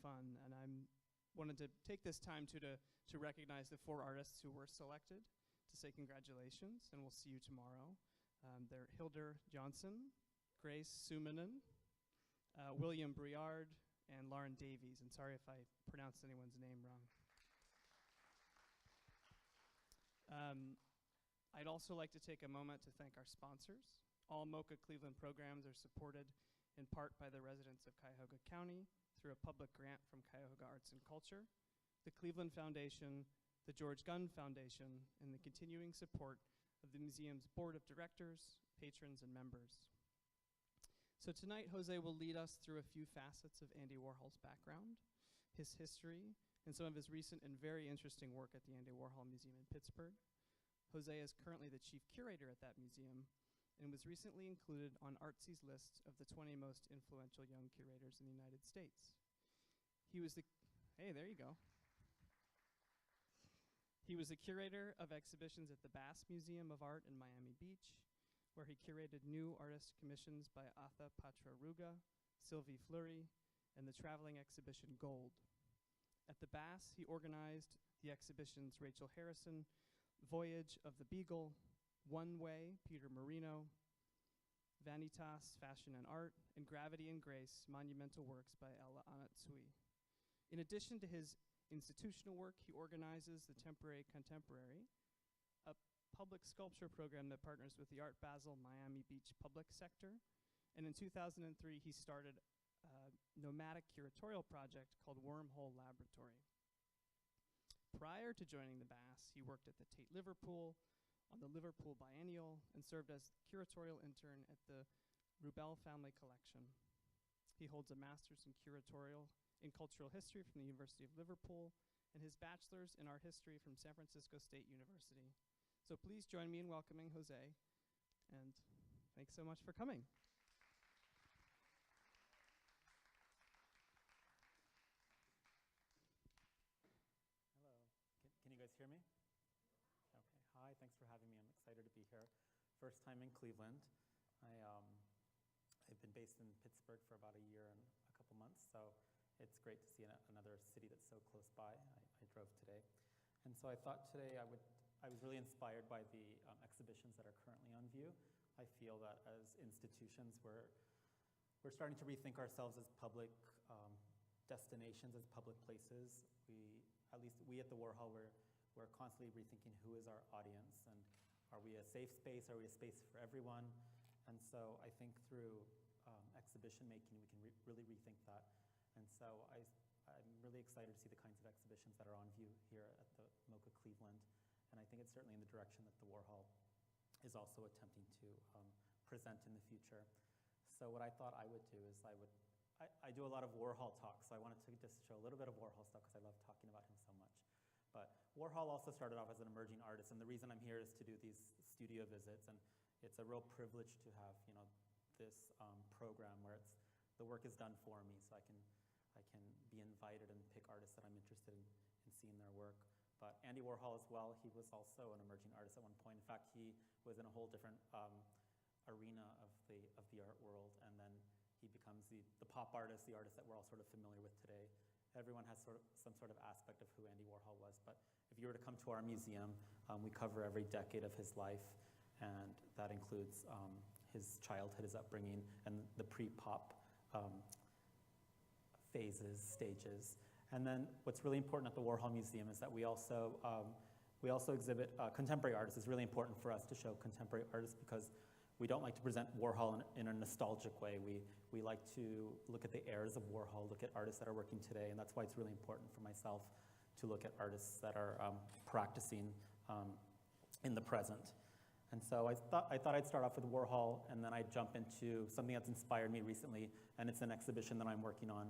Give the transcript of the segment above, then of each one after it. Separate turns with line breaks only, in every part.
fun. And I wanted to take this time to recognize the 4 artists who were selected, to say congratulations, and we'll see you tomorrow. They're Hildur Johnson, Grace Suminen, William Briard, and Lauren Davies. And sorry if I pronounced anyone's name wrong. I'd also like to take a moment to thank our sponsors. All MoCA Cleveland programs are supported in part by the residents of Cuyahoga County through a public grant from Cuyahoga Arts and Culture, the Cleveland Foundation, the George Gunn Foundation, and the continuing support of the museum's board of directors, patrons, and members. So tonight, Jose will lead us through a few facets of Andy Warhol's background, his history, and some of his recent and very interesting work at the Andy Warhol Museum in Pittsburgh. Jose is currently the chief curator at that museum and was recently included on Artsy's list of the 20 most influential young curators in the United States. He was the, hey, there you go. He was the curator of exhibitions at the Basel Museum of Art in Miami Beach, where he curated new artist commissions by Athi-Patra Ruga, Sylvie Fleury, and the traveling exhibition Gold. At the Basel, he organized the exhibitions Rachel Harrison, Voyage of the Beagle, One Way, Peter Marino, Vanitas, Fashion and Art, and Gravity and Grace, Monumental Works by Anatsui. In addition to his institutional work, he organizes the Temporary Contemporary, a public sculpture program that partners with the Art Basel Miami Beach public sector. And in 2003, he started a nomadic curatorial project called Wormhole Laboratory. Prior to joining the Basel, he worked at the Tate Liverpool, on the Liverpool Biennial, and served as curatorial intern at the Rubell Family Collection. He holds a master's in curatorial in cultural history from the University of Liverpool and his bachelor's in art history from San Francisco State University. So please join me in welcoming Jose, and thanks so much for coming.
Hello, can you guys hear me? Okay, hi, thanks for having me. I'm excited to be here. First time in Cleveland. I've been based in Pittsburgh for about a year and a couple months, so it's great to see another city that's so close by. I drove today. And so I thought today I was really inspired by the exhibitions that are currently on view. I feel that as institutions, we're starting to rethink ourselves as public destinations, as public places. At least we at the Warhol, we're constantly rethinking who is our audience, and are we a safe space? Are we a space for everyone? And so I think through exhibition making, we can really rethink that. And so I'm really excited to see the kinds of exhibitions that are on view here at the MoCA Cleveland. And I think it's certainly in the direction that the Warhol is also attempting to present in the future. So what I thought I would do is I do a lot of Warhol talks, so I wanted to just show a little bit of Warhol stuff because I love talking about him so much. But Warhol also started off as an emerging artist, and the reason I'm here is to do these studio visits, and it's a real privilege to have this program where the work is done for me, so I can be invited and pick artists that I'm interested in seeing their work. But Andy Warhol as well, he was also an emerging artist at one point. In fact, he was in a whole different arena of the art world, and then he becomes the pop artist, the artist that we're all sort of familiar with today. Everyone has some sort of aspect of who Andy Warhol was, but if you were to come to our museum, we cover every decade of his life, and that includes his childhood, his upbringing, and the pre-pop phases, stages. And then what's really important at the Warhol Museum is that we also exhibit contemporary artists. It's really important for us to show contemporary artists because we don't like to present Warhol in a nostalgic way. We like to look at the heirs of Warhol, look at artists that are working today, and that's why it's really important for myself to look at artists that are practicing in the present. And so I thought I'd start off with Warhol, and then I'd jump into something that's inspired me recently, and it's an exhibition that I'm working on,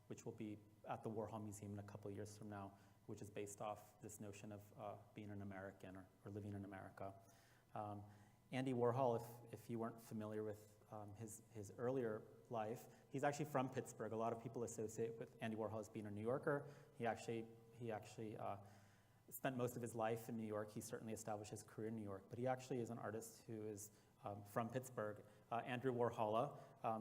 which will be at the Warhol Museum in a couple of years from now, which is based off this notion of being an American or living in America. Andy Warhol, if you weren't familiar with his earlier life, he's actually from Pittsburgh. A lot of people associate with Andy Warhol as being a New Yorker. He actually spent most of his life in New York. He certainly established his career in New York, but he actually is an artist who is from Pittsburgh. Andrew Warhol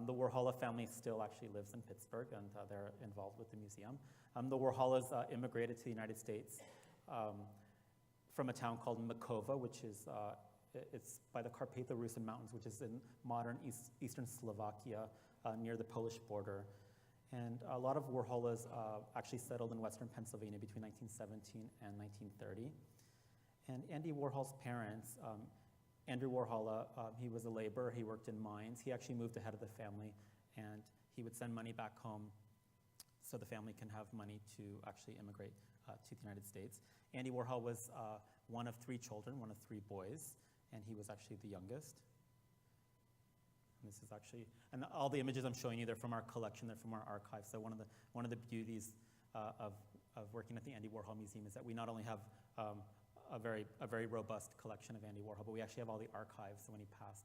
The Warhol family still actually lives in Pittsburgh, and they're involved with the museum. The Warhols immigrated to the United States from a town called Makova, which is it's by the Carpatho-Rusin Mountains, which is in modern eastern Slovakia, near the Polish border. And a lot of Warholas actually settled in western Pennsylvania between 1917 and 1930. And Andy Warhol's parents, Andrew Warhol, he was a laborer, he worked in mines. He actually moved ahead of the family, and he would send money back home so the family can have money to actually immigrate to the United States. Andy Warhol was one of 3 children, one of 3 boys, and he was actually the youngest. And this is actually, and all the images I'm showing you, they're from our collection, they're from our archive. So one of the beauties of working at the Andy Warhol Museum is that we not only have a very robust collection of Andy Warhol, but we actually have all the archives. So when he passed,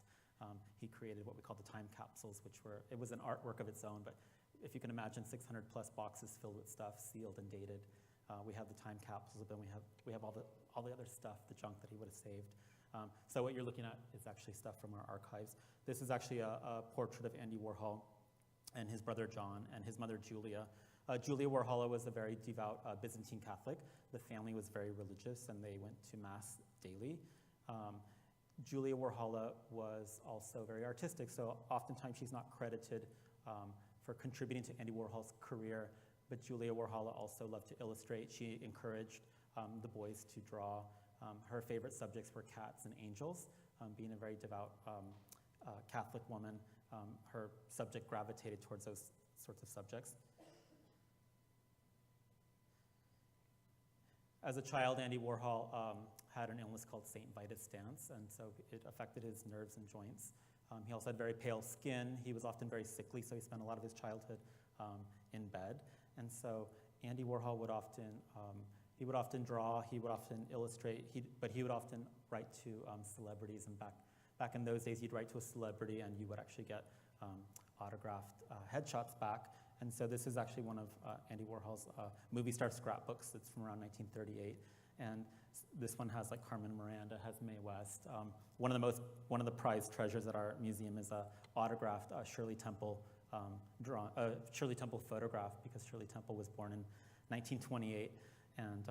he created what we call the time capsules, it was an artwork of its own, but if you can imagine 600 plus boxes filled with stuff, sealed and dated. We have the time capsules, but then we have all the other stuff, the junk that he would have saved. So what you're looking at is actually stuff from our archives. This is actually a portrait of Andy Warhol and his brother John and his mother Julia. Julia Warhol was a very devout Byzantine Catholic. The family was very religious, and they went to Mass daily. Julia Warhol was also very artistic, so oftentimes she's not credited for contributing to Andy Warhol's career, but Julia Warhol also loved to illustrate. She encouraged the boys to draw. Her favorite subjects were cats and angels. Being a very devout Catholic woman, her subject gravitated towards those sorts of subjects. As a child, Andy Warhol had an illness called St. Vitus dance, and so it affected his nerves and joints. He also had very pale skin. He was often very sickly, so he spent a lot of his childhood in bed. And so Andy Warhol would often draw, he would often illustrate, but he would often write to celebrities. And back in those days, you'd write to a celebrity and you would actually get autographed headshots back. And so this is actually one of Andy Warhol's movie star scrapbooks. It's from around 1938. And this one has like Carmen Miranda, has Mae West. One of the prized treasures at our museum is a autographed Shirley Temple Shirley Temple photograph, because Shirley Temple was born in 1928, and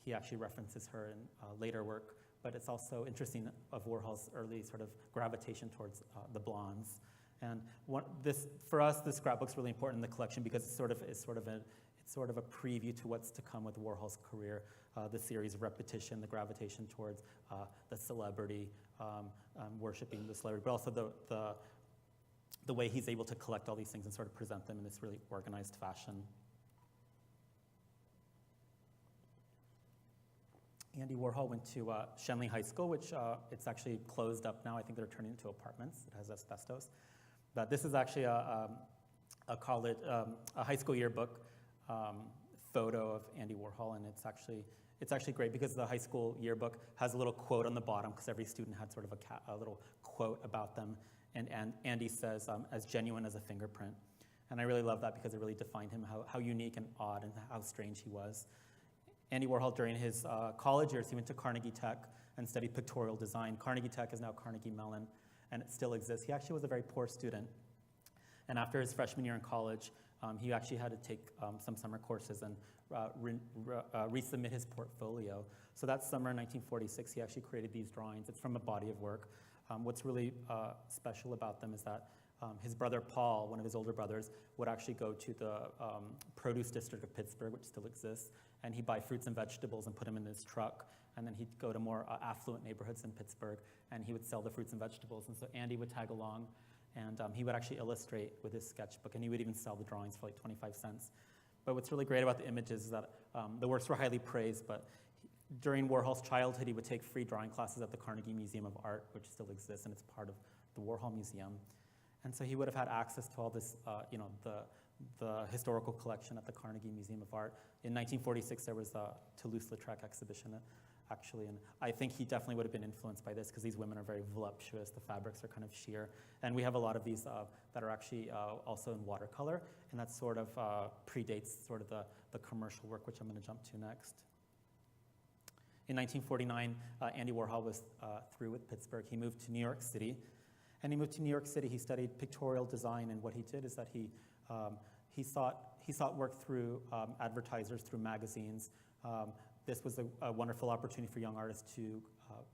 he actually references her in later work. But it's also interesting of Warhol's early sort of gravitation towards the blondes. And for us, this scrapbook's really important in the collection because it's sort of a preview to what's to come with Warhol's career. The series of repetition, the gravitation towards the celebrity, worshiping the celebrity, but also the way he's able to collect all these things and sort of present them in this really organized fashion. Andy Warhol went to Shenley High School, which it's actually closed up now. I think they're turning into apartments. It has asbestos. But this is actually a high school yearbook photo of Andy Warhol, and it's actually great because the high school yearbook has a little quote on the bottom because every student had sort of a little quote about them, and Andy says, as genuine as a fingerprint. And I really love that because it really defined him, how unique and odd and how strange he was. Andy Warhol, during his college years, he went to Carnegie Tech and studied pictorial design. Carnegie Tech is now Carnegie Mellon, and it still exists. He actually was a very poor student. And after his freshman year in college, he actually had to take some summer courses and resubmit his portfolio. So that summer in 1946, he actually created these drawings. It's from a body of work. What's really special about them is that his brother Paul, one of his older brothers, would actually go to the produce district of Pittsburgh, which still exists, and he'd buy fruits and vegetables and put them in his truck, and then he'd go to more affluent neighborhoods in Pittsburgh, and he would sell the fruits and vegetables. And so Andy would tag along, and he would actually illustrate with his sketchbook, and he would even sell the drawings for like 25 cents. But what's really great about the images is that the works were highly praised, but during Warhol's childhood, he would take free drawing classes at the Carnegie Museum of Art, which still exists, and it's part of the Warhol Museum. And so he would have had access to all this, the historical collection at the Carnegie Museum of Art. In 1946, there was the Toulouse-Lautrec exhibition, actually, and I think he definitely would have been influenced by this because these women are very voluptuous. The fabrics are kind of sheer, and we have a lot of these that are actually also in watercolor, and that sort of predates sort of the commercial work, which I'm going to jump to next. In 1949, Andy Warhol was through with Pittsburgh. He moved to New York City. And he moved to New York City. He studied pictorial design, and what he did is that he sought work through advertisers, through magazines. This was a wonderful opportunity for young artists to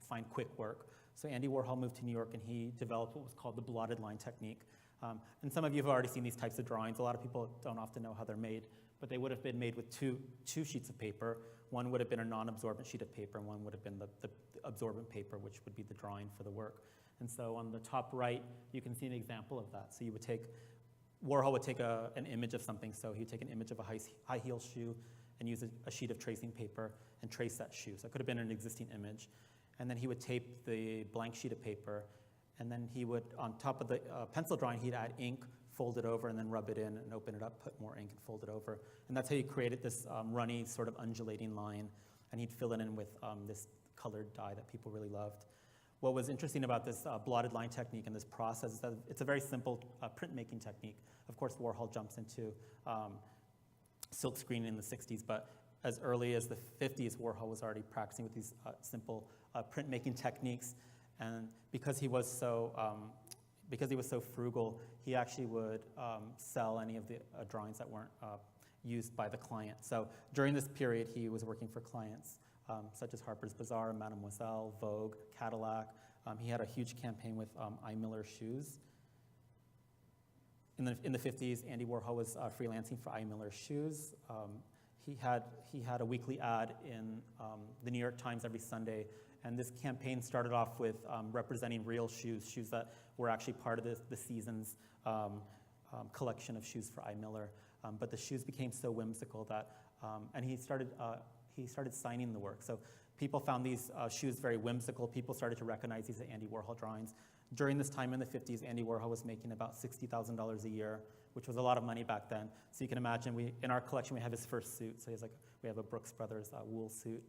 find quick work. So Andy Warhol moved to New York, and he developed what was called the blotted line technique. And some of you have already seen these types of drawings. A lot of people don't often know how they're made, but they would have been made with two sheets of paper. One would have been a non-absorbent sheet of paper, and one would have been the absorbent paper, which would be the drawing for the work. And so on the top right, you can see an example of that. So Warhol would take an image of something. So he'd take an image of a high heel shoe and use a sheet of tracing paper and trace that shoe. So it could have been an existing image. And then he would tape the blank sheet of paper, and then he would, on top of the pencil drawing, he'd add ink, fold it over, and then rub it in and open it up, put more ink and fold it over. And that's how he created this runny, sort of undulating line, and he'd fill it in with this colored dye that people really loved. What was interesting about this blotted line technique and this process is that it's a very simple printmaking technique. Of course, Warhol jumps into silk screening in the 60s, but as early as the 50s, Warhol was already practicing with these simple printmaking techniques. And because he was so frugal, he actually would sell any of the drawings that weren't used by the client. So during this period, he was working for clients such as Harper's Bazaar, Mademoiselle, Vogue, Cadillac. He had a huge campaign with I. Miller shoes. In the 50s, Andy Warhol was freelancing for I. Miller shoes. He had a weekly ad in the New York Times every Sunday, and this campaign started off with representing real shoes that were actually part of the season's collection of shoes for I. Miller. But the shoes became so whimsical that, and he started signing the work. So people found these shoes very whimsical. People started to recognize these as Andy Warhol drawings. During this time in the 50s, Andy Warhol was making about $60,000 a year, which was a lot of money back then. So you can imagine, in our collection, we have his first suit. So we have a Brooks Brothers wool suit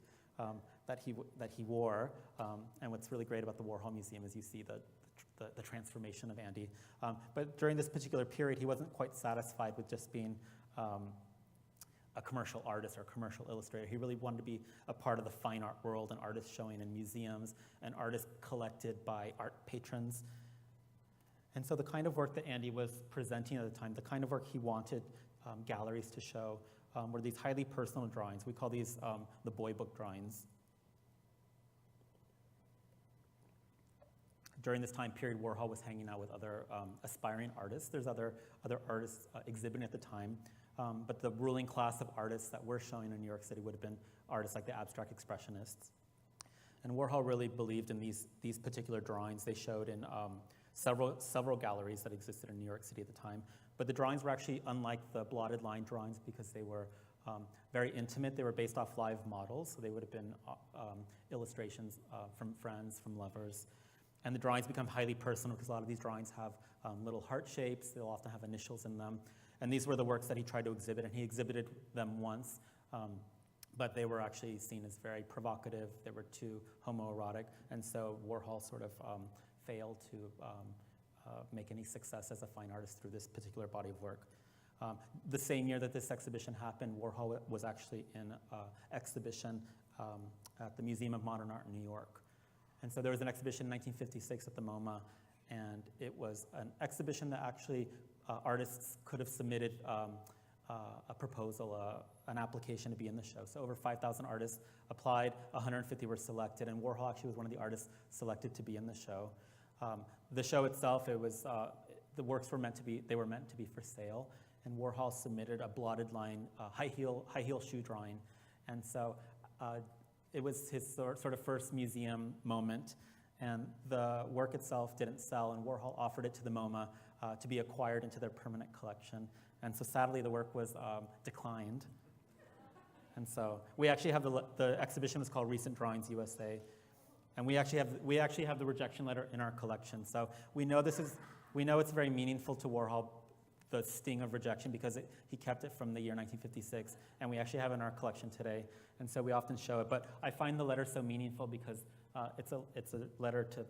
that he wore. And what's really great about the Warhol Museum is you see the transformation of Andy. But during this particular period, he wasn't quite satisfied with just being a commercial artist or a commercial illustrator. He really wanted to be a part of the fine art world, and artists showing in museums, and artists collected by art patrons. And so the kind of work that Andy was presenting at the time, the kind of work he wanted galleries to show, were these highly personal drawings. We call these the boy book drawings. During this time period, Warhol was hanging out with other aspiring artists. There's other artists exhibiting at the time. But the ruling class of artists that we're showing in New York City would have been artists like the abstract expressionists. And Warhol really believed in these particular drawings. They showed in several galleries that existed in New York City at the time. But the drawings were actually unlike the blotted line drawings because they were very intimate. They were based off live models, so they would have been illustrations from friends, from lovers. And the drawings become highly personal because a lot of these drawings have little heart shapes. They'll often have initials in them. And these were the works that he tried to exhibit, and he exhibited them once, but they were actually seen as very provocative. They were too homoerotic, and so Warhol sort of failed to make any success as a fine artist through this particular body of work. The same year that this exhibition happened, Warhol was actually in an exhibition at the Museum of Modern Art in New York. And so there was an exhibition in 1956 at the MoMA, and it was an exhibition that actually artists could have submitted a proposal, an application to be in the show. So over 5,000 artists applied, 150 were selected, and Warhol actually was one of the artists selected to be in the show. The show itself, the works were meant to be for sale, and Warhol submitted a blotted line, high heel shoe drawing, and so it was his sort of first museum moment, and the work itself didn't sell, and Warhol offered it to the MoMA to be acquired into their permanent collection. And so sadly, the work was declined. And so we actually have the exhibition is called Recent Drawings USA, and we actually have the rejection letter in our collection. So we know it's very meaningful to Warhol, the sting of rejection, because he kept it from the year 1956, and we actually have it in our collection today. And so we often show it. But I find the letter so meaningful because it's a letter to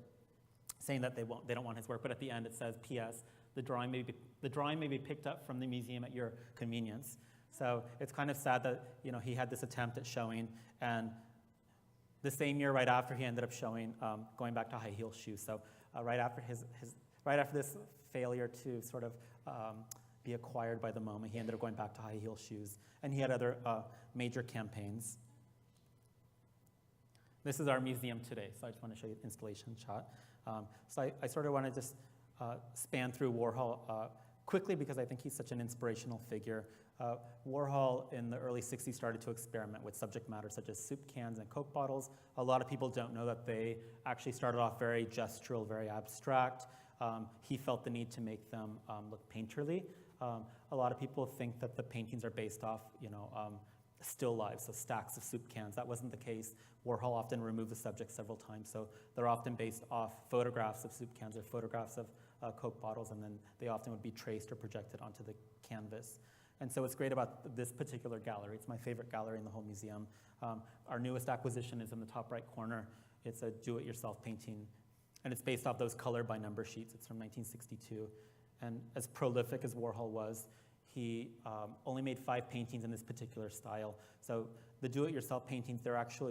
saying that they don't want his work, but at the end it says, P.S. The drawing may be picked up from the museum at your convenience. So it's kind of sad that he had this attempt at showing, and the same year right after he ended up showing, going back to high heel shoes. So right after right after this failure to sort of be acquired by the MoMA, he ended up going back to high heel shoes, and he had other major campaigns. This is our museum today, so I just want to show you the installation shot. So I sort of want to just span through Warhol quickly because I think he's such an inspirational figure. Warhol in the early 60s started to experiment with subject matter such as soup cans and Coke bottles. A lot of people don't know that they actually started off very gestural, very abstract. He felt the need to make them look painterly. A lot of people think that the paintings are based off, still lifes, so stacks of soup cans. That wasn't the case. Warhol often removed the subject several times, so they're often based off photographs of soup cans or photographs of Coke bottles, and then they often would be traced or projected onto the canvas. And so what's great about this particular gallery, it's my favorite gallery in the whole museum. Our newest acquisition is in the top right corner. It's a do-it-yourself painting, and it's based off those color by number sheets. It's from 1962. And as prolific as Warhol was, he only made 5 paintings in this particular style. So the do-it-yourself paintings,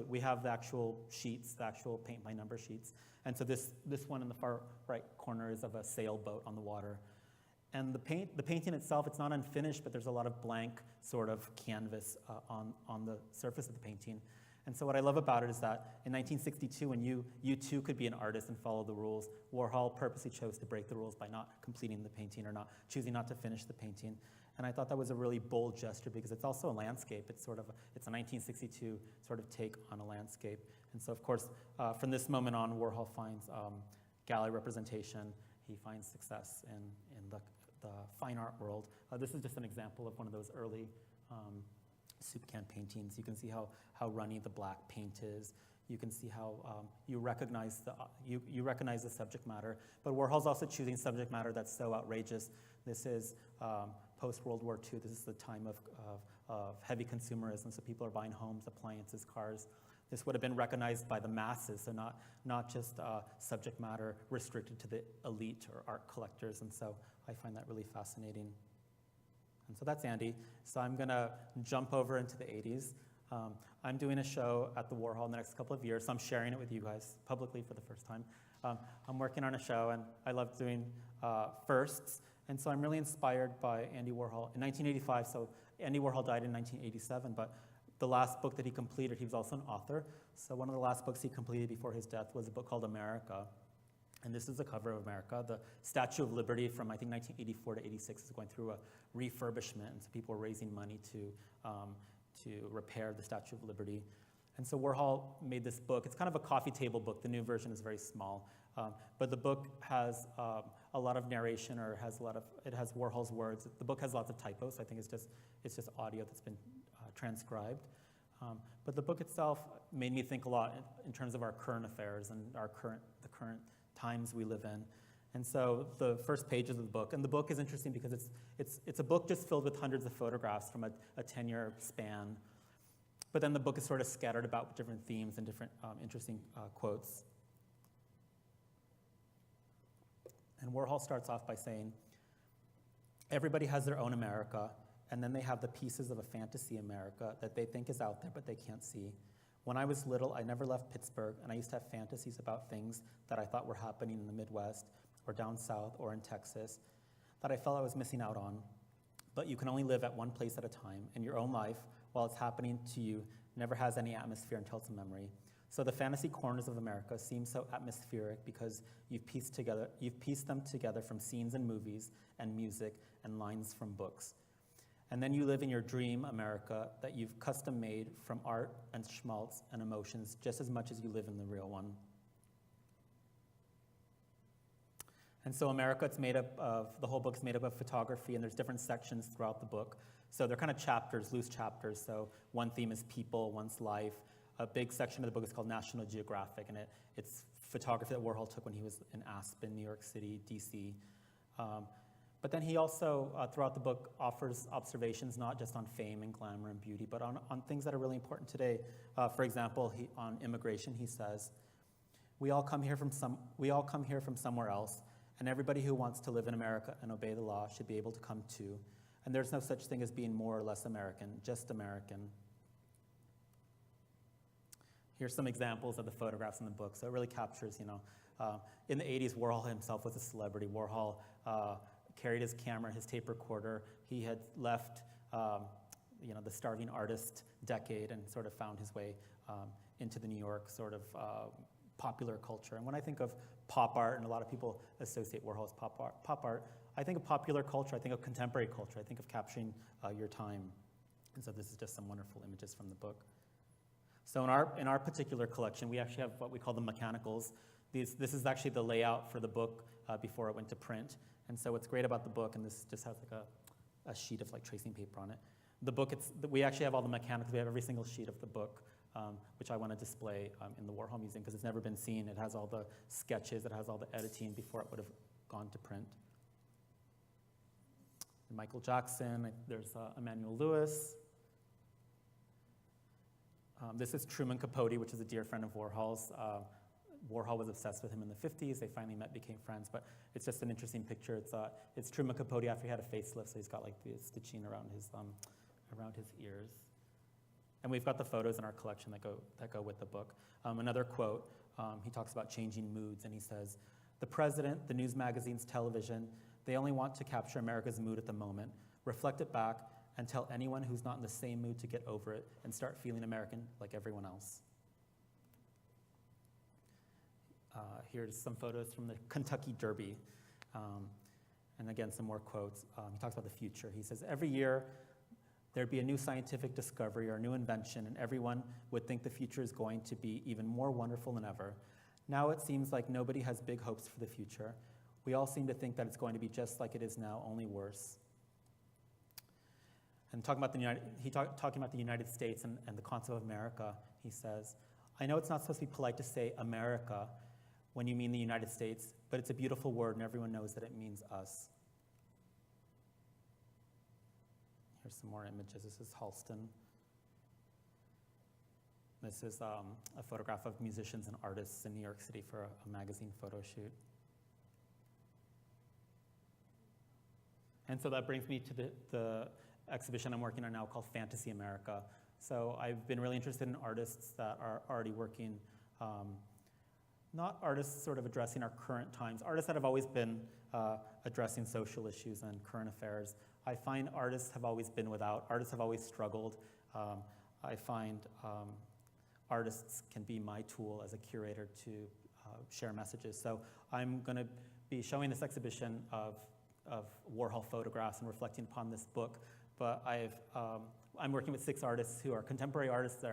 we have the actual sheets, the actual paint by number sheets. And so this one in the far right corner is of a sailboat on the water. And the painting itself, it's not unfinished, but there's a lot of blank sort of canvas on the surface of the painting. And so what I love about it is that in 1962, when you too could be an artist and follow the rules, Warhol purposely chose to break the rules by not completing the painting or choosing not to finish the painting. And I thought that was a really bold gesture because it's also a landscape. It's a 1962 sort of take on a landscape. And so, of course, from this moment on, Warhol finds gallery representation. He finds success in the fine art world. This is just an example of one of those early soup can paintings. You can see how runny the black paint is. You can see how you recognize the subject matter. But Warhol's also choosing subject matter that's so outrageous. This is post-World War II. This is the time of heavy consumerism, so people are buying homes, appliances, cars. This would have been recognized by the masses, so not just subject matter restricted to the elite or art collectors. And so I find that really fascinating. And so that's Andy. So I'm going to jump over into the 80s. I'm doing a show at the Warhol in the next couple of years, so I'm sharing it with you guys publicly for the first time. I'm working on a show, and I love doing firsts. And so I'm really inspired by Andy Warhol. In 1985, so Andy Warhol died in 1987, but the last book that he completed, he was also an author. So one of the last books he completed before his death was a book called America. And this is the cover of America. The Statue of Liberty from, I think, 1984 to 86 is going through a refurbishment, and so people are raising money to repair the Statue of Liberty. And so Warhol made this book. It's kind of a coffee table book. The new version is very small. But the book has a lot of narration, or it has Warhol's words. The book has lots of typos, so I think it's just audio that's been transcribed. But the book itself made me think a lot in terms of our current affairs and the current times we live in. And so the first pages of the book, and the book is interesting because it's a book just filled with hundreds of photographs from a 10-year span. But then the book is sort of scattered about different themes and different interesting quotes. And Warhol starts off by saying, everybody has their own America, and then they have the pieces of a fantasy America that they think is out there, but they can't see. When I was little, I never left Pittsburgh, and I used to have fantasies about things that I thought were happening in the Midwest, or down south, or in Texas, that I felt I was missing out on. But you can only live at one place at a time, and your own life, while it's happening to you, never has any atmosphere until it's a memory. So the fantasy corners of America seem so atmospheric because you've pieced them together from scenes in movies and music and lines from books. And then you live in your dream America that you've custom made from art and schmaltz and emotions just as much as you live in the real one. And so America, the whole book's made up of photography, and there's different sections throughout the book. So they're kind of chapters, loose chapters. So one theme is people, one's life. A big section of the book is called National Geographic, and it's photography that Warhol took when he was in Aspen, New York City, DC. But then he also, throughout the book, offers observations not just on fame and glamour and beauty, but on things that are really important today. For example, on immigration, he says, we all come here from somewhere else, and everybody who wants to live in America and obey the law should be able to come too. And there's no such thing as being more or less American, just American. Here's some examples of the photographs in the book. So it really captures, In the 80s, Warhol himself was a celebrity. Warhol carried his camera, his tape recorder. He had left the starving artist decade and sort of found his way into the New York sort of popular culture. And when I think of pop art, and a lot of people associate Warhol as pop art, I think of popular culture, I think of contemporary culture, I think of capturing your time. And so this is just some wonderful images from the book. So in our particular collection, we actually have what we call the mechanicals. This is actually the layout for the book before it went to print. And so what's great about the book, and this just has like a sheet of like tracing paper on it. The book, we actually have all the mechanicals. We have every single sheet of the book, which I want to display in the Warhol Museum because it's never been seen. It has all the sketches. It has all the editing before it would have gone to print. Michael Jackson. There's Emmanuel Lewis. This is Truman Capote, which is a dear friend of Warhol's. Warhol was obsessed with him in the 50s. They finally met, became friends, but it's just an interesting picture. It's Truman Capote after he had a facelift, so he's got like the stitching around his ears. And we've got the photos in our collection that go with the book. Another quote, he talks about changing moods, and he says, "The president, the news magazines, television, they only want to capture America's mood at the moment, reflect it back, and tell anyone who's not in the same mood to get over it and start feeling American like everyone else." Here's some photos from the Kentucky Derby. And again, some more quotes. He talks about the future. He says, "Every year, there'd be a new scientific discovery or a new invention, and everyone would think the future is going to be even more wonderful than ever. Now it seems like nobody has big hopes for the future. We all seem to think that it's going to be just like it is now, only worse." And talking about the United States and the concept of America, he says, "I know it's not supposed to be polite to say America when you mean the United States, but it's a beautiful word and everyone knows that it means us." Here's some more images. This is Halston. This is a photograph of musicians and artists in New York City for a magazine photo shoot. And so that brings me to the exhibition I'm working on now called Fantasy America. So I've been really interested in artists that are already working, not artists sort of addressing our current times, artists that have always been addressing social issues and current affairs. I find artists have always been without, artists have always struggled. I find artists can be my tool as a curator to share messages. So I'm going to be showing this exhibition of Warhol photographs and reflecting upon this book. But I'm working with 6 artists who are contemporary artists.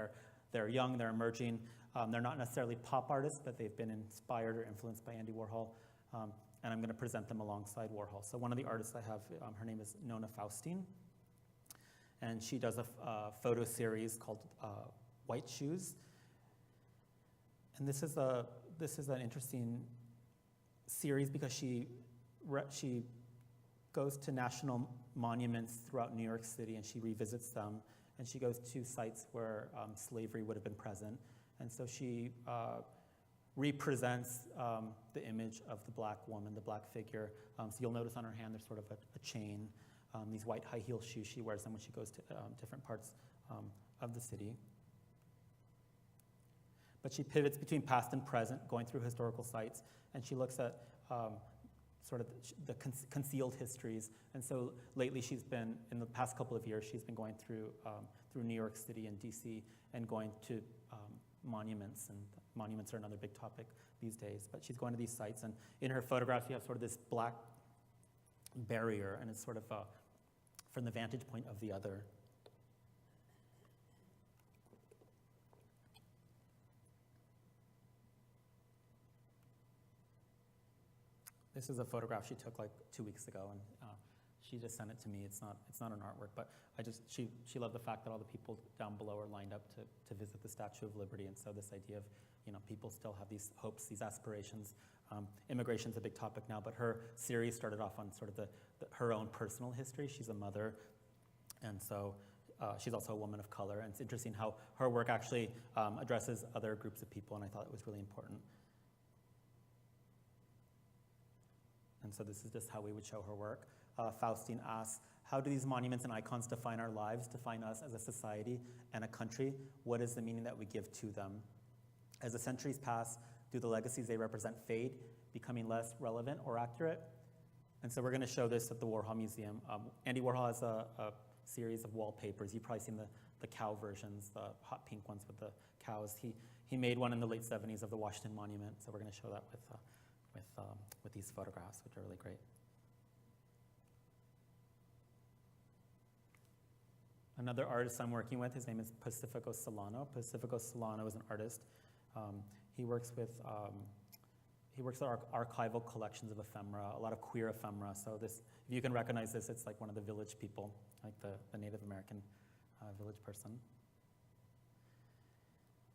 They're young, they're emerging. They're not necessarily pop artists, but they've been inspired or influenced by Andy Warhol. And I'm going to present them alongside Warhol. So one of the artists I have, her name is Nona Faustine. And she does a photo series called White Shoes. And this is an interesting series because she goes to national monuments throughout New York City and she revisits them. And she goes to sites where slavery would have been present. And so she represents the image of the black woman, the black figure. So you'll notice on her hand there's sort of a chain. These white high heel shoes, she wears them when she goes to different parts of the city. But she pivots between past and present, going through historical sites, and she looks at sort of the concealed histories. And so lately she's been, in the past couple of years, she's been going through New York City and DC and going to monuments, and monuments are another big topic these days. But she's going to these sites, and in her photographs you have sort of this black barrier, and it's sort of from the vantage point of the other. This is a photograph she took like 2 weeks ago, and she just sent it to me. It's not an artwork, but she loved the fact that all the people down below are lined up to visit the Statue of Liberty, and so this idea of people still have these hopes, these aspirations. Immigration's a big topic now, but her series started off on sort of her own personal history. She's a mother, and so she's also a woman of color, and it's interesting how her work actually addresses other groups of people, and I thought it was really important. And so this is just how we would show her work. Faustine asks, how do these monuments and icons define our lives, define us as a society and a country? What is the meaning that we give to them? As the centuries pass, Do the legacies they represent fade, becoming less relevant or accurate? And so we're going to show this at the Warhol Museum. Andy Warhol has a series of wallpapers. You've probably seen the cow versions, the hot pink ones with the cows. He made one in the late 70s of the Washington Monument, so we're going to show that with these photographs, which are really great. Another artist I'm working with, his name is Pacifico Solano. Pacifico Solano is an artist. He works with archival collections of ephemera, a lot of queer ephemera. So this, if you can recognize this, it's like one of the village people, like the Native American village person.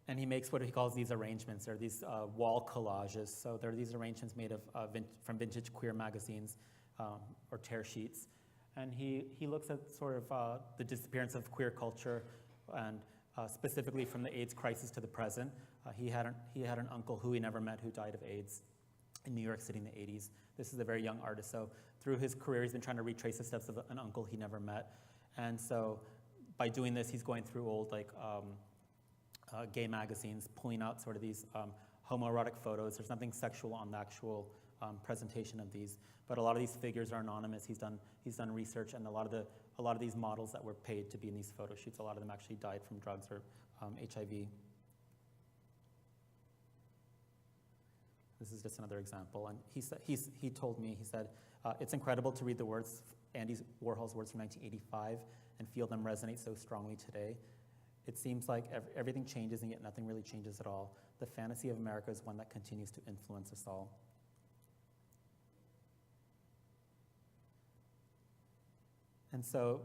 And he makes what he calls these arrangements. They're these wall collages. So they're these arrangements made from vintage queer magazines or tear sheets. And he looks at sort of the disappearance of queer culture, and specifically from the AIDS crisis to the present. He had an uncle who he never met who died of AIDS in New York City in the 80s. This is a very young artist. So through his career, he's been trying to retrace the steps of an uncle he never met. And so by doing this, he's going through old gay magazines, pulling out sort of these homoerotic photos. There's nothing sexual on the actual presentation of these, but a lot of these figures are anonymous. He's done research, and a lot of these models that were paid to be in these photo shoots, a lot of them actually died from drugs or HIV. This is just another example, and he told me, he said, it's incredible to read the words, Andy Warhol's words from 1985, and feel them resonate so strongly today. It seems like everything changes, and yet nothing really changes at all. The fantasy of America is one that continues to influence us all. And so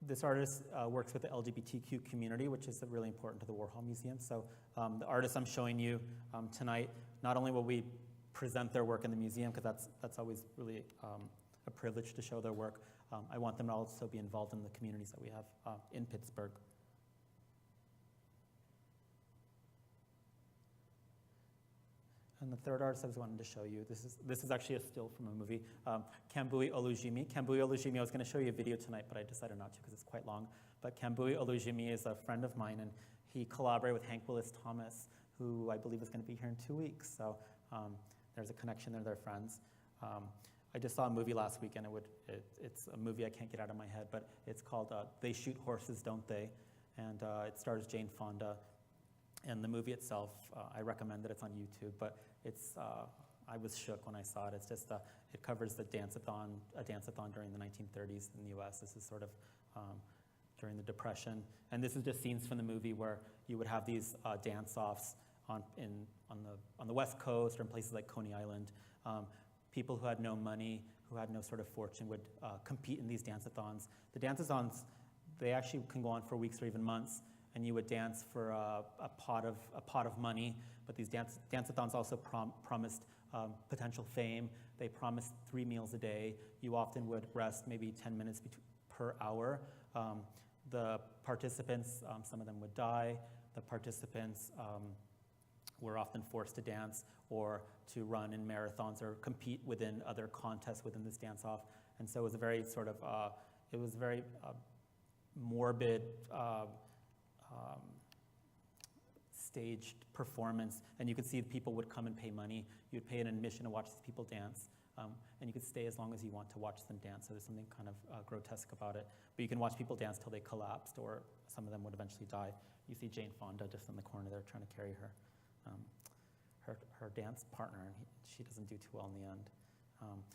this artist works with the LGBTQ community, which is really important to the Warhol Museum. So the artists I'm showing you tonight, not only will we present their work in the museum, because that's always really a privilege to show their work, I want them to also be involved in the communities that we have in Pittsburgh. And the third artist I was wanting to show you, this is actually a still from a movie, Kambui Olujimi. Kambui Olujimi, I was going to show you a video tonight, but I decided not to because it's quite long. But Kambui Olujimi is a friend of mine, and he collaborated with Hank Willis Thomas, who I believe is going to be here in 2 weeks. So there's a connection there, they're friends. I just saw a movie last week, and it's a movie I can't get out of my head, but it's called They Shoot Horses, Don't They? And it stars Jane Fonda. And the movie itself, I recommend that it's on YouTube, but I was shook when I saw it. It's just, it covers a dance-a-thon during the 1930s in the US. This is sort of during the Depression. And this is just scenes from the movie where you would have these dance-offs on the West Coast or in places like Coney Island. People who had no money, who had no sort of fortune would compete in these dance-a-thons. The dance-a-thons, they actually can go on for weeks or even months, and you would dance for a pot of money. But these dance-a-thons also promised potential fame. They promised 3 meals a day. You often would rest maybe 10 minutes per hour. The participants, some of them would die. The participants were often forced to dance or to run in marathons or compete within other contests within this dance-off. And so it was a very sort of, morbid, staged performance, and you could see people would come and pay money. You'd pay an admission to watch these people dance, and you could stay as long as you want to watch them dance. So there's something kind of grotesque about it. But you can watch people dance till they collapsed, or some of them would eventually die. You see Jane Fonda just in the corner there trying to carry her dance partner, and she doesn't do too well in the end.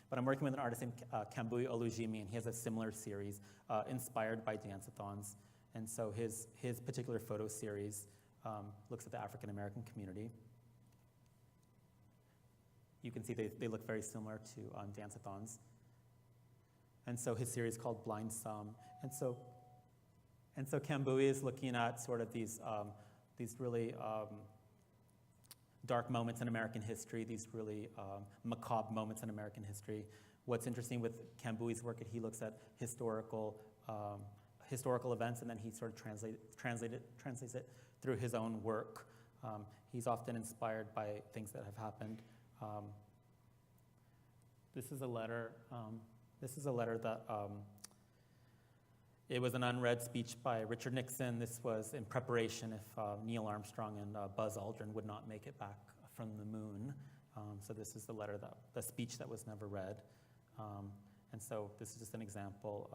But I'm working with an artist named Kambui Olujimi, and he has a similar series inspired by dance-a-thons. And so his particular photo series looks at the African American community. You can see they look very similar to dance-a-thons. And so his series is called Blind Sum. And so Kambui is looking at sort of these really dark moments in American history, these really macabre moments in American history. What's interesting with Kambui's work is he looks at historical events, and then he sort of translates it through his own work. He's often inspired by things that have happened. This is a letter that it was an unread speech by Richard Nixon. This was in preparation if Neil Armstrong and Buzz Aldrin would not make it back from the moon. So this is the speech that was never read. And so this is just an example.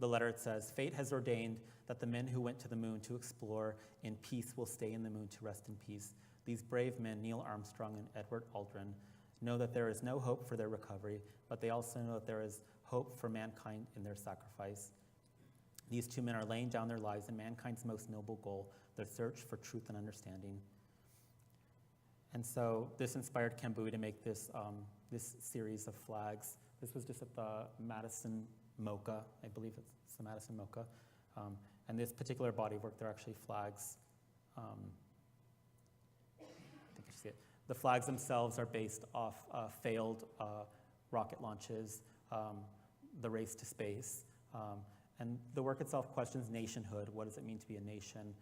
The letter, it says, "Fate has ordained that the men who went to the moon to explore in peace will stay in the moon to rest in peace. These brave men, Neil Armstrong and Edward Aldrin, know that there is no hope for their recovery, but they also know that there is hope for mankind in their sacrifice. These two men are laying down their lives in mankind's most noble goal, their search for truth and understanding." And so this inspired Kambui to make this series of flags. This was just at the Madison MoCA, I believe it's the Madison MoCA. And this particular body of work, they're actually flags. I think you see it. The flags themselves are based off failed rocket launches, the race to space. And the work itself questions nationhood. What does it mean to be a nation?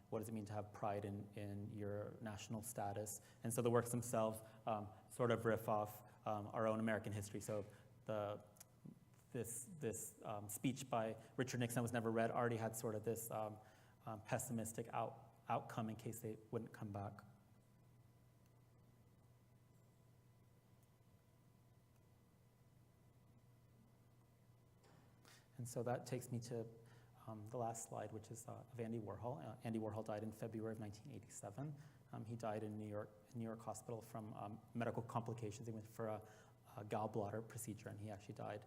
What does it mean to have pride in your national status? And so the works themselves sort of riff off our own American history. So this speech by Richard Nixon was never read, already had sort of this pessimistic outcome in case they wouldn't come back. And so that takes me to the last slide, which is of Andy Warhol. Andy Warhol died in February of 1987. He died in New York Hospital from medical complications. He went for a gallbladder procedure, and he actually died.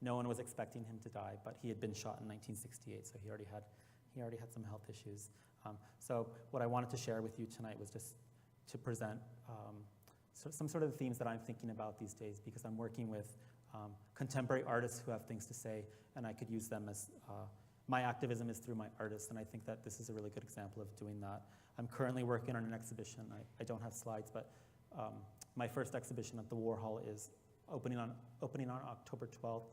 No one was expecting him to die, but he had been shot in 1968, so he already had some health issues. So what I wanted to share with you tonight was just to present some sort of the themes that I'm thinking about these days, because I'm working with contemporary artists who have things to say, and I could use them as my activism is through my artists, and I think that this is a really good example of doing that. I'm currently working on an exhibition. I don't have slides, but my first exhibition at the Warhol is opening on October 12th,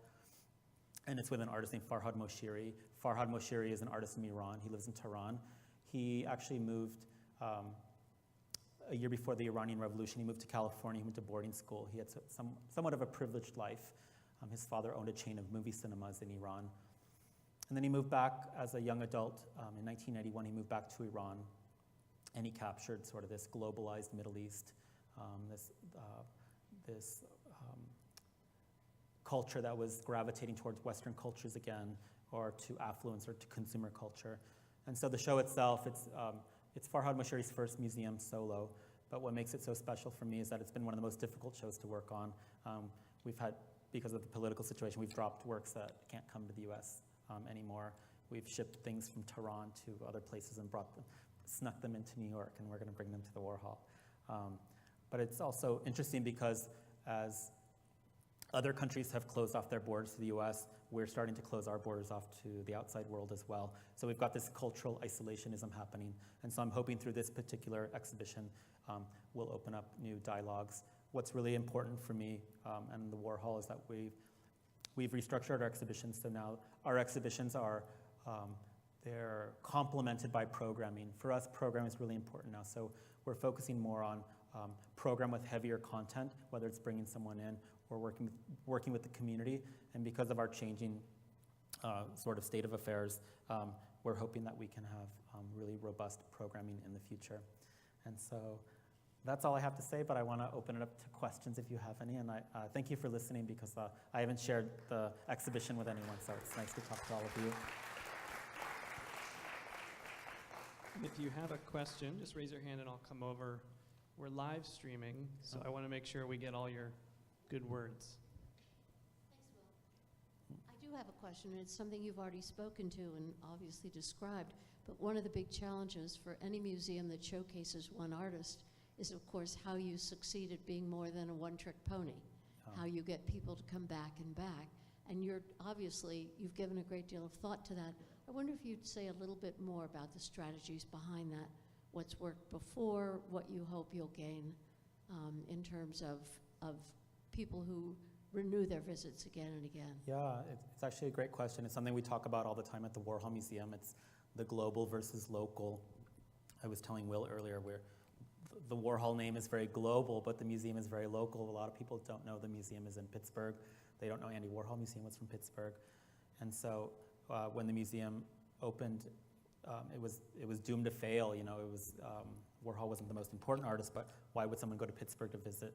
and it's with an artist named Farhad Moshiri. Farhad Moshiri is an artist from Iran. He lives in Tehran. He actually moved a year before the Iranian Revolution. He moved to California. He went to boarding school. He had somewhat of a privileged life. His father owned a chain of movie cinemas in Iran. And then he moved back as a young adult. In 1991, he moved back to Iran, and he captured sort of this globalized Middle East, this culture that was gravitating towards Western cultures again, or to affluence or to consumer culture. And so the show itself, it's Farhad Moshiri's first museum solo, but what makes it so special for me is that it's been one of the most difficult shows to work on. We've had, because of the political situation, we've dropped works that can't come to the US anymore. We've shipped things from Tehran to other places and snuck them into New York, and we're going to bring them to the Warhol. But it's also interesting because as other countries have closed off their borders to the US, we're starting to close our borders off to the outside world as well. So we've got this cultural isolationism happening. And so I'm hoping through this particular exhibition, we'll open up new dialogues. What's really important for me and the Warhol is that we've restructured our exhibitions. So now our exhibitions are, they're complemented by programming. For us, program is really important now. So we're focusing more on program with heavier content, whether it's bringing someone in or working with the community. And because of our changing sort of state of affairs, we're hoping that we can have really robust programming in the future. And so that's all I have to say, but I want to open it up to questions if you have any. And I thank you for listening, because I haven't shared the exhibition with anyone, so it's nice to talk to all of you.
If you have a question, just raise your hand and I'll come over. We're live streaming, so I want to make sure we get all your good words.
Thanks, Will. I do have a question, and it's something you've already spoken to and obviously described, but one of the big challenges for any museum that showcases one artist is, of course, how you succeed at being more than a one-trick pony, how you get people to come back and back. And you've given a great deal of thought to that. I wonder if you'd say a little bit more about the strategies behind that, what's worked before, what you hope you'll gain in terms of people who renew their visits again and again.
Yeah, it's actually a great question. It's something we talk about all the time at the Warhol Museum. It's the global versus local. I was telling Will earlier, where the Warhol name is very global, but the museum is very local. A lot of people don't know the museum is in Pittsburgh. They don't know Andy Warhol Museum was from Pittsburgh. And so when the museum opened it was doomed to fail. You know, Warhol wasn't the most important artist, but why would someone go to Pittsburgh to visit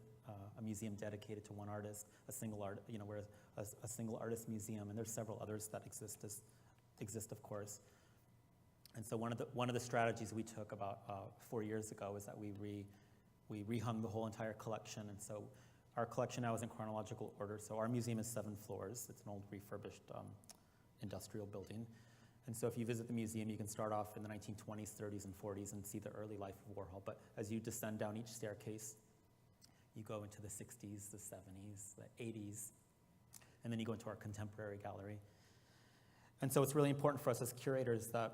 a museum dedicated to one artist, a single art? You know, whereas a single artist museum, and there's several others that exist, of course. And so one of the strategies we took about 4 years ago is that we rehung the whole entire collection, and so our collection now is in chronological order. So our museum is 7 floors. It's an old refurbished industrial building. And so if you visit the museum, you can start off in the 1920s, 30s, and 40s and see the early life of Warhol. But as you descend down each staircase, you go into the 60s, the 70s, the 80s, and then you go into our contemporary gallery. And so it's really important for us as curators that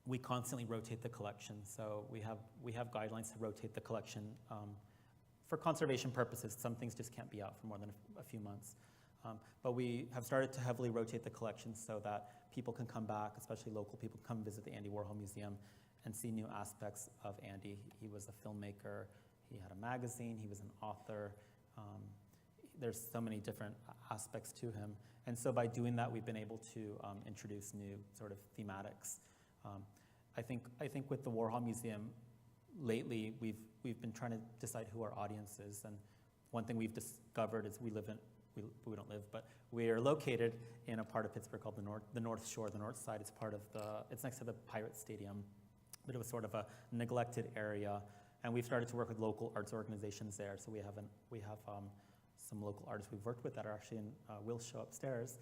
we constantly rotate the collection. So we have guidelines to rotate the collection for conservation purposes. Some things just can't be out for more than a few months. But we have started to heavily rotate the collection so that people can come back, especially local people, come visit the Andy Warhol Museum and see new aspects of Andy. He was a filmmaker, he had a magazine, he was an author. There's so many different aspects to him. And so by doing that, we've been able to introduce new sort of thematics. I think with the Warhol Museum, lately we've been trying to decide who our audience is. And one thing we've discovered is we don't live, but we are located in a part of Pittsburgh called the North Shore. The north side is it's next to the Pirate Stadium, but it was sort of a neglected area. And we've started to work with local arts organizations there. So we have some local artists we've worked with that are actually will show upstairs,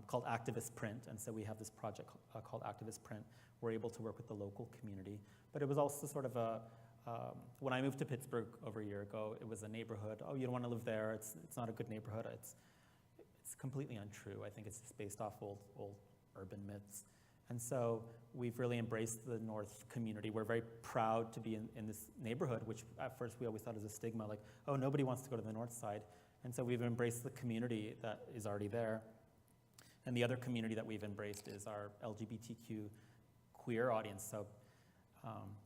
called Activist Print. And so we have this project called Activist Print. We're able to work with the local community. But it was also sort of when I moved to Pittsburgh over a year ago, it was a neighborhood. Oh, you don't want to live there. It's not a good neighborhood. It's completely untrue. I think it's just based off old urban myths. And so we've really embraced the North community. We're very proud to be in this neighborhood, which at first we always thought was a stigma, like, oh, nobody wants to go to the North Side. And so we've embraced the community that is already there. And the other community that we've embraced is our LGBTQ queer audience. So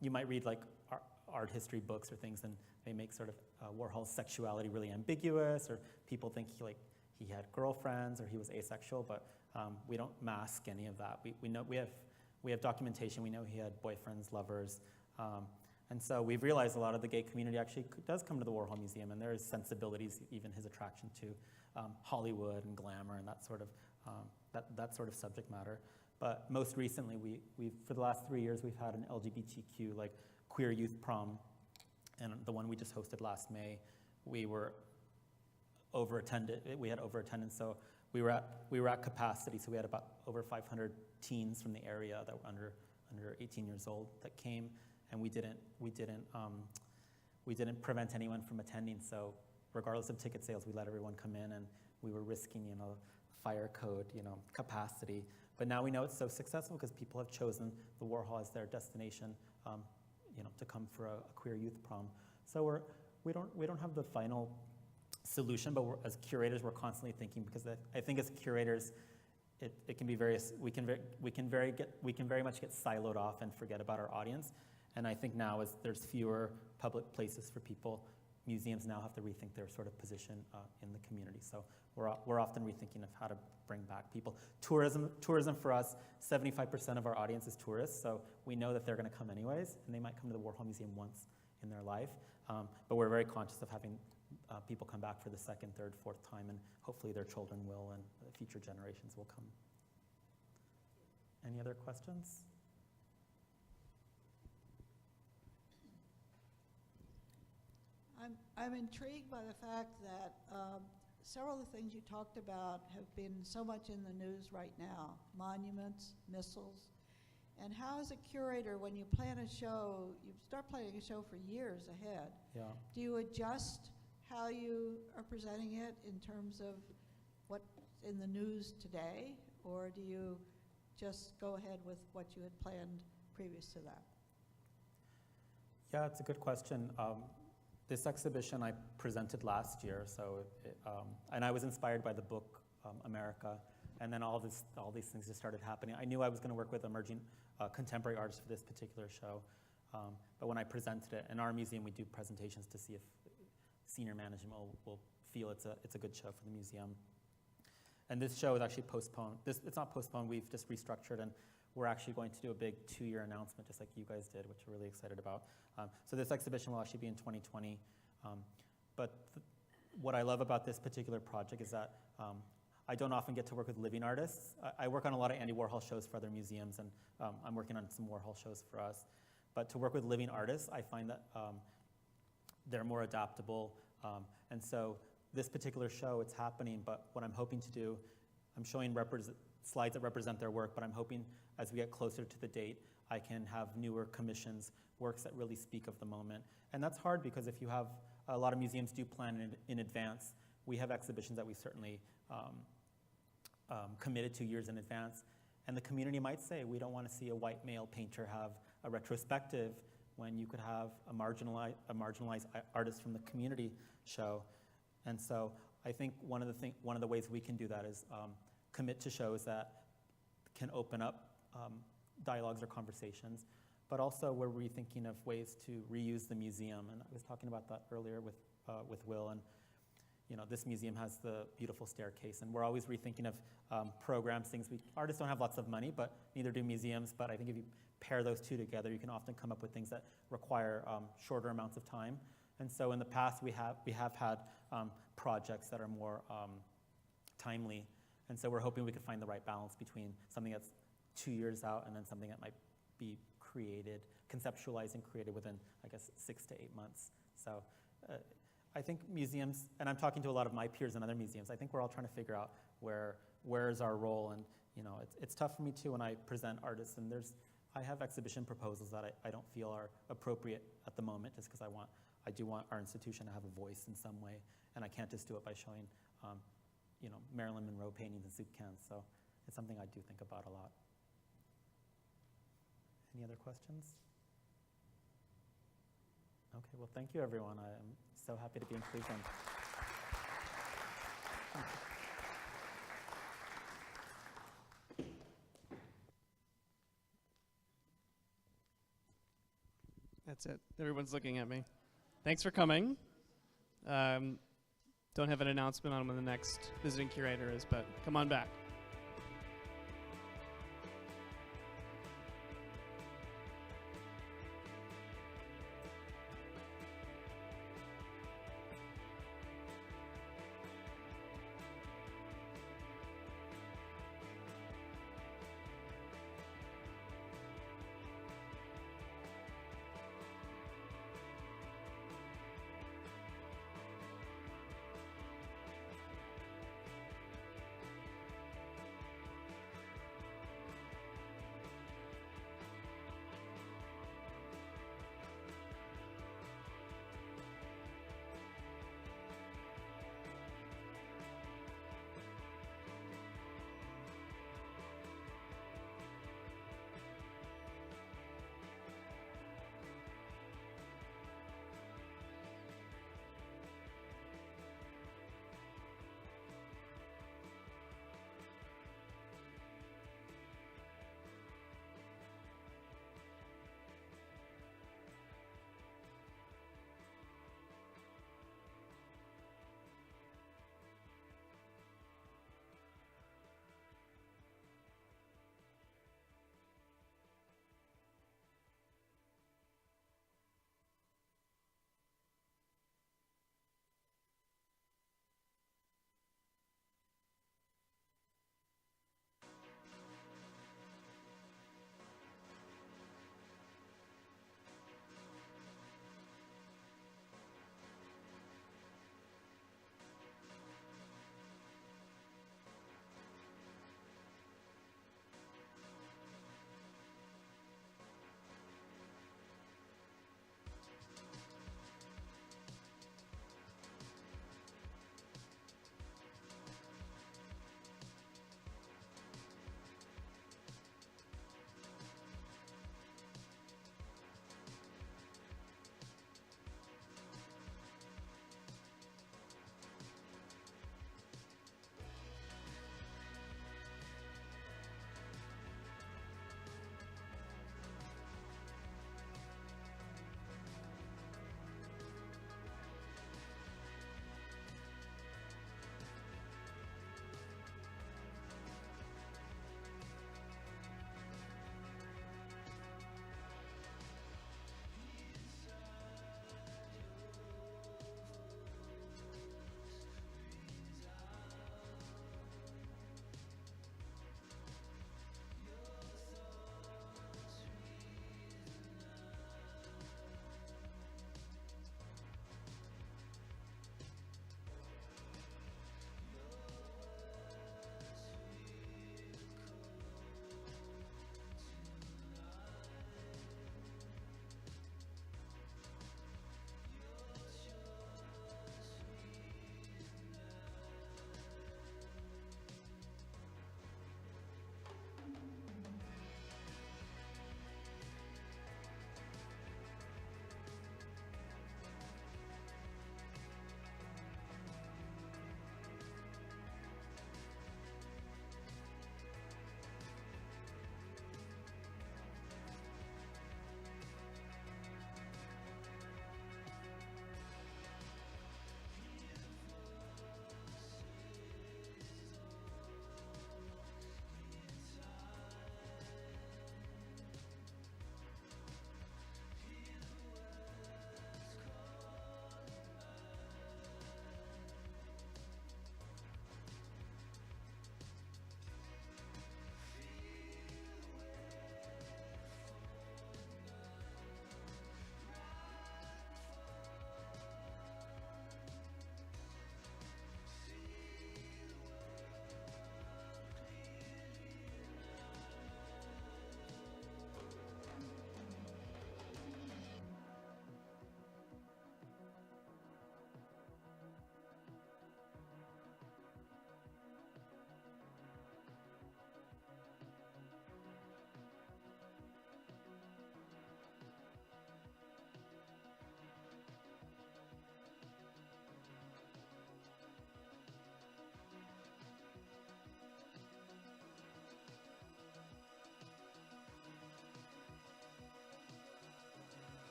you might read like art history books or things, and they make sort of Warhol's sexuality really ambiguous, or people think he had girlfriends or he was asexual, but we don't mask any of that. We know we have documentation. We know he had boyfriends, lovers, and so we've realized a lot of the gay community actually does come to the Warhol Museum, and there is sensibilities, even his attraction to Hollywood and glamour and that sort of subject matter. But most recently, we've for the last 3 years, we've had an LGBTQ like queer youth prom, and the one we just hosted last May, we had overattendance, so we were at capacity, so we had about over 500 teens from the area that were under 18 years old that came, and we didn't prevent anyone from attending. So regardless of ticket sales, we let everyone come in, and we were risking fire code, capacity. But now we know it's so successful because people have chosen the Warhol as their destination, to come for a queer youth prom. So we don't have the final solution, but as curators, we're constantly thinking, because I think as curators, it can be we can very much get siloed off and forget about our audience. And I think now, as there's fewer public places for people, museums now have to rethink their sort of position in the community. So we're often rethinking of how to bring back people. Tourism for us, 75% of our audience is tourists, so we know that they're going to come anyways, and they might come to the Warhol Museum once in their life. But we're very conscious of having people come back for the second, third, fourth time, and hopefully their children will, and future generations will come. Any other questions?
I'm intrigued by the fact that several of the things you talked about have been so much in the news right now: monuments, missiles. And how, as a curator, when you plan a show, you start planning a show for years ahead.
Yeah.
Do you adjust how you are presenting it in terms of what's in the news today, or do you just go ahead with what you had planned previous to that?
Yeah, it's a good question. This exhibition I presented last year, and I was inspired by the book America, and then all these things just started happening. I knew I was going to work with emerging contemporary artists for this particular show, but when I presented it, in our museum we do presentations to see if senior management will feel it's a good show for the museum. And this show is actually postponed. It's not postponed. We've just restructured, and we're actually going to do a big 2-year announcement, just like you guys did, which we're really excited about. So this exhibition will actually be in 2020. But what I love about this particular project is that I don't often get to work with living artists. I work on a lot of Andy Warhol shows for other museums, and I'm working on some Warhol shows for us. But to work with living artists, I find that they're more adaptable. And so this particular show, it's happening, but what I'm hoping to do, I'm showing slides that represent their work, but I'm hoping as we get closer to the date, I can have newer commissions, works that really speak of the moment. And that's hard because if you have, a lot of museums do plan in advance. We have exhibitions that we certainly committed to years in advance. And the community might say, we don't want to see a white male painter have a retrospective when you could have a marginalized artist from the community show. And so I think one of the ways we can do that is commit to shows that can open up dialogues or conversations, but also we're rethinking of ways to reuse the museum. And I was talking about that earlier with Will, and this museum has the beautiful staircase, and we're always rethinking of programs, things. Artists don't have lots of money, but neither do museums, but I think if you pair those two together, you can often come up with things that require shorter amounts of time. And so in the past, we have had projects that are more timely, and so we're hoping we could find the right balance between something that's 2 years out and then something that might be created, conceptualized and created within, I guess, 6 to 8 months. So I think museums, and I'm talking to a lot of my peers in other museums, I think we're all trying to figure out where is our role, and it's tough for me too when I present artists, and I have exhibition proposals that I don't feel are appropriate at the moment, just because I do want our institution to have a voice in some way, and I can't just do it by showing Marilyn Monroe paintings and soup cans. So it's something I do think about a lot. Any other questions? Okay, well, thank you, everyone. I am so happy to be in Cleveland.
That's it. Everyone's looking at me. Thanks for coming. Don't have an announcement on when the next visiting curator is, but come on back.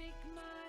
take my